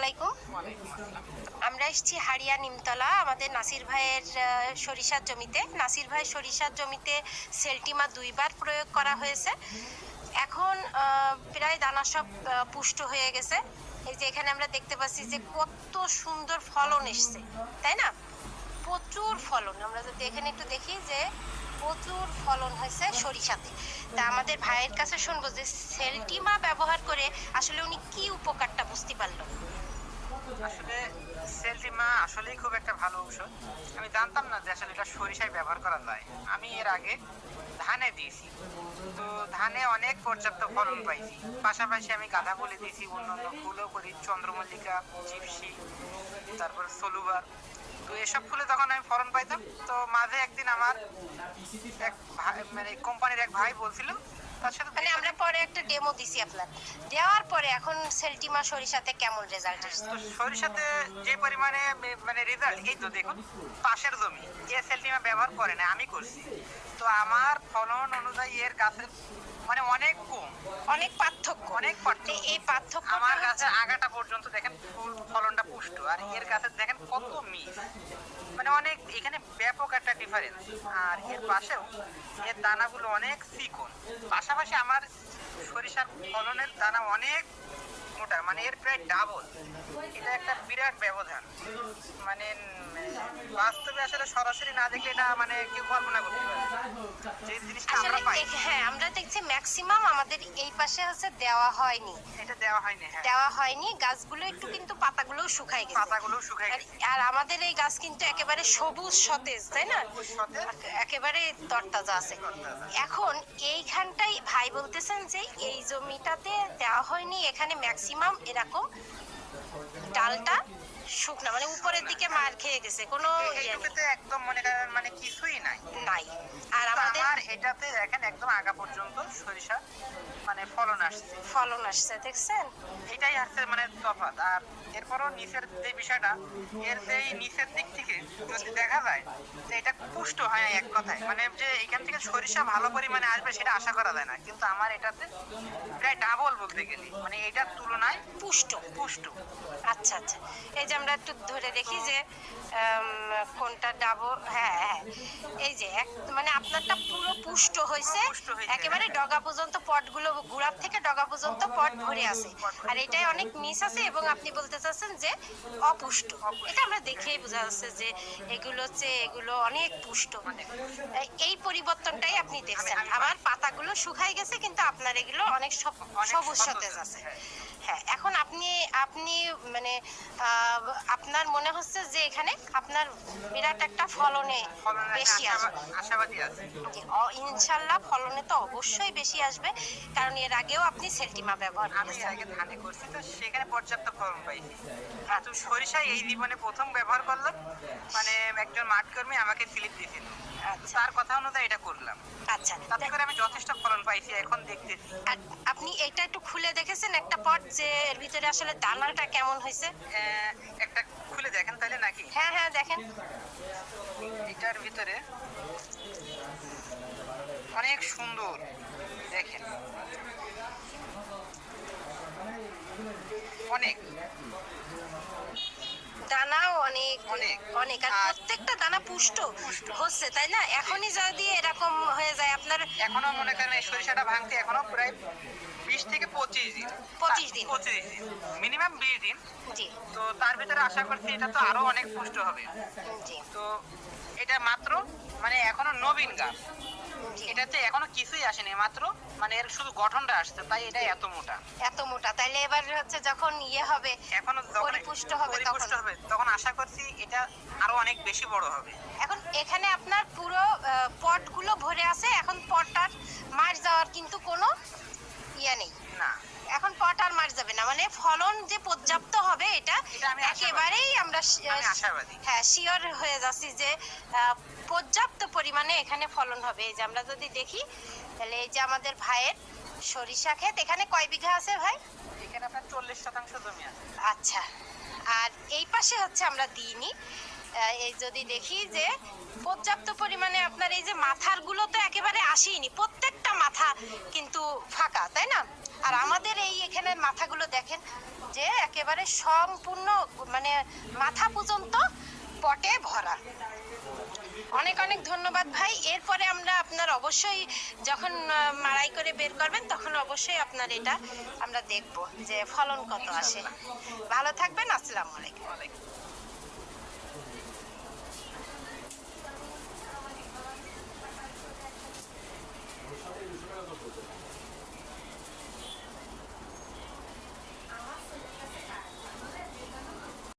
আলাইকুম। আমরা এসেছি হাড়িয়া নিমতলা আমাদের নাসির ভাইয়ের সরিষার জমিতে। নাসির ভাইয়ের সরিষার জমিতে সেলটিমা 2বার প্রয়োগ করা হয়েছে। এখন প্রায় দানা সব পুষ্ট হয়ে গেছে। এই যে এখানে আমরা দেখতে পাচ্ছি যে কত সুন্দর ফলন এসছে, তাই না? প্রচুর ফলন। আমরা যদি এখানে একটু দেখি যে প্রচুর ফলন হয়েছে সরিষাতে। তা আমাদের ভাইয়ের কাছে শুনবো যে সেলটিমা ব্যবহার করে আসলে উনি কি উপকারটা বুঝতে পারলো। আসলে সেলটিমা আসলেই খুব একটা ভালো ঔষধ। আমি জানতাম না যে আসলে এটা সরিষায় ব্যবহার করা যায়। আমি এর আগে ধানে দিয়েছি, তো ধানে অনেক পর্যাপ্ত ফলন পাইছি। পাশাপাশি আমি গাঁদা বলে দিয়েছি, অন্যান্য ফুলও করি, চন্দ্রমল্লিকা, জিপসি, তারপর সলুবার। তো এসব ফুলে তখন আমি ফলন পাইতাম। তো মাঝে একদিন আমার এক ভাই, মানে কোম্পানির এক ভাই বলছিল, তার সাথে মানে আমরা পরে একটা ডেমো দিছি আপনার, দেওয়ার পরে এখন সেলটিমা সরিষাতে কেমন রেজাল্ট এসেছে? তো সরিষাতে যে পরিমাণে মানে রেজাল্ট, এই তো দেখুন পাশের জমি এ সেলটিমা ব্যবহার করে না, আমি করছি। তো আমার ফলন অনুযায়ী এর গাছের মানে অনেক কম, অনেক পার্থক্য। অনেক পার্থক্য। এই পার্থক্য আমার গাছের আগাটা পর্যন্ত দেখেন ফুল ফলনটা পুষ্ট, আর এর গাছের দেখেন কত মিস, মানে অনেক এখানে ব্যাপক একটা ডিফারেন্স। আর এর পাশেও এর দানাগুলো অনেক চিকন। পাশাপাশি আমার সরিষার ফলনের দানা অনেক মোটা, মানে এর প্রায় ডাবল। এটা একটা বিরাট ব্যবধান। মানে বাস্তবে আসলে সরাসরি না দেখলে এটা মানে কেউ কল্পনা করতে পারে যে জিনিসটা আমরা পাই। হ্যাঁ, আমরা দেখছি ম্যাক্সিমাম আমাদের এই পাশে হচ্ছে দেওয়া হয়নি, এটা দেওয়া হয়নি। হ্যাঁ, দেওয়া হয়নি। গাছগুলো একটু কিন্তু পাতাগুলো শুকাই গেছে, পাতাগুলো শুকায় গেছে। আর আমাদের এই গাছ কিন্তু একেবারে সবুজ সতেজ, তাই না? সতেজ, একেবারে তরতাজা আছে। এখন এইখানটাই ভাই বলতেছেন যে এই জমিটাতে দেওয়া হয়নি, এখানে ম্যাক্সিমাম এরকম ডালটা শুকনা, মানে উপরের দিকে মার খেয়ে গেছে, কোনো এইটুকুতে একদম মনে করেন মানে কিছুই নাই। নাই। আর তো আমাদের আমার এটাতে দেখেন একদম আগা পর্যন্ত সরিষা মানে ফলন আসছে। ফলন আসছে, দেখছেন? এটাই আসছে মানে তফাৎ। আর এরপরও নিচের যে বিষয়টা, এর যে নিচের দিক থেকে যদি দেখা যায় যে এটা পুষ্ট হয় এক কথায়, মানে যে এখান থেকে সরিষা ভালো পরিমাণে আসবে সেটা আশা করা যায় না, কিন্তু আমার এটাতে প্রায় ডাবল বলতে গেলে, মানে এটার তুলনায় পুষ্ট। পুষ্ট। আচ্ছা আচ্ছা, এই যে আমরা একটু ধরে দেখি যে কোনটা ডাবো। হ্যাঁ হ্যাঁ, এই যে মানে আপনারটা পুরো পুষ্ট হয়েছে, পুষ্ট হয়েছে, একেবারে ডগা পর্যন্ত পটগুলো, গুড়ার থেকে ডগা পর্যন্ত পট ভরে আছে। আর এটাই অনেক মিস আছে, এবং আপনি বলতে চাচ্ছেন যে অপুষ্ট। এটা আমরা দেখেই বোঝা যাচ্ছে যে এগুলো হচ্ছে, এগুলো অনেক পুষ্ট। এই পরিবর্তনটাই আপনি দেখছেন। আমার পাতাগুলো শুকাই গেছে, কিন্তু আপনার এগুলো অনেক সবুজ সতেজ আছে। হ্যাঁ, এখন আপনি আপনি মানে আপনার মনে হচ্ছে যে এখানে আপনার বিরাট একটা ফলনে বেশি আসবে, আশাবাদী আছে। ইনশাল্লাহ ফলনে তো অবশ্যই বেশি আসবে, কারণ এর আগেও আপনি সেলটিমা ব্যবহার আমি এর করেছেন। আগে ধানে করছি, তো সেখানে পর্যাপ্ত ফলন পাইছি। কিন্তু সরিষা এই জীবনে প্রথম ব্যবহার করলাম। মানে একজন মাঠ কর্মী আমাকে স্লিপ দিয়েছিল, আচ্ছা তার কথা অনুযায়ী এটা করলাম। আচ্ছা, তাতে করে আমি যথেষ্ট ফলন পাইছি, এখন দেখতেছি। আর আপনি এটা একটু খুলে দেখেছেন একটা পট, যে এর ভিতরে আসলে দানাটা কেমন হয়েছে? একটা খুলে দেখেন তাহলে নাকি? হ্যাঁ হ্যাঁ, দেখেন। এটার ভিতরে অনেক সুন্দর, দেখেন অনেক দানাও অনেক অনেক। অনেক, আর আর প্রত্যেকটা দানা পুষ্ট হচ্ছে, তাই না? এখনই যদি এরকম হয়ে যায় আপনার, এখনো মনে করেন এই সরিষাটা ভাঙতে এখনো প্রায় 20 থেকে 25 দিন। 25 দিন। 25 দিন, মিনিমাম 20 দিন। জি তো তার ভিতরে আশা করছি এটা তো আরো অনেক পুষ্ট হবে। জি তো এটা মাত্র মানে এখনো নবীন গাছ, জি, এটাতে এখনো কিছুই আসেনি, মাত্র মানে এর শুধু গঠনটা আসছে, তাই এটা এত মোটা। এত মোটা। তাইলে এবার হচ্ছে যখন ইয়ে হবে, এখনো যখন পরিপুষ্ট হবে, পরিপুষ্ট হবে তখন আশা করছি এটা আরো অনেক বেশি বড় হবে। এখন এখানে আপনার পুরো পটগুলো ভরে আছে, এখন পট আর মার যাওয়ার কিন্তু কোনো ইয়ে নেই। না, এখন পট আর মার যাবে না, মানে ফলন যে পর্যাপ্ত হবে এটা এটা আমি একেবারেই আমরা আমি আশাবাদী। হ্যাঁ শিওর হয়ে যাচ্ছি যে পর্যাপ্ত পরিমাণে এখানে ফলন হবে। এই যে আমরা যদি দেখি, তাহলে এই যে আমাদের ভাইয়ের সরিষা ক্ষেত, এখানে কয় বিঘা আছে ভাই? এখানে আপনার 40% জমি আছে। আচ্ছা, আর এই পাশে হচ্ছে আমরা দিইনি। এই যদি দেখি যে পর্যাপ্ত পরিমাণে আপনার এই যে মাথার গুলো তো একেবারে আসেনি, প্রত্যেকটা মাথা কিন্তু ফাঁকা, তাই না? আর আমাদের এই এখানে মাথাগুলো দেখেন যে একেবারে সম্পূর্ণ মানে মাথা পর্যন্ত পটে ভরা। অনেক অনেক ধন্যবাদ ভাই। এরপরে আমরা আপনার অবশ্যই যখন মাড়াই করে বের করবেন তখন অবশ্যই আপনার এটা আমরা দেখব যে ফলন কত আসে। ভালো থাকবেন, আসসালামু আলাইকুম।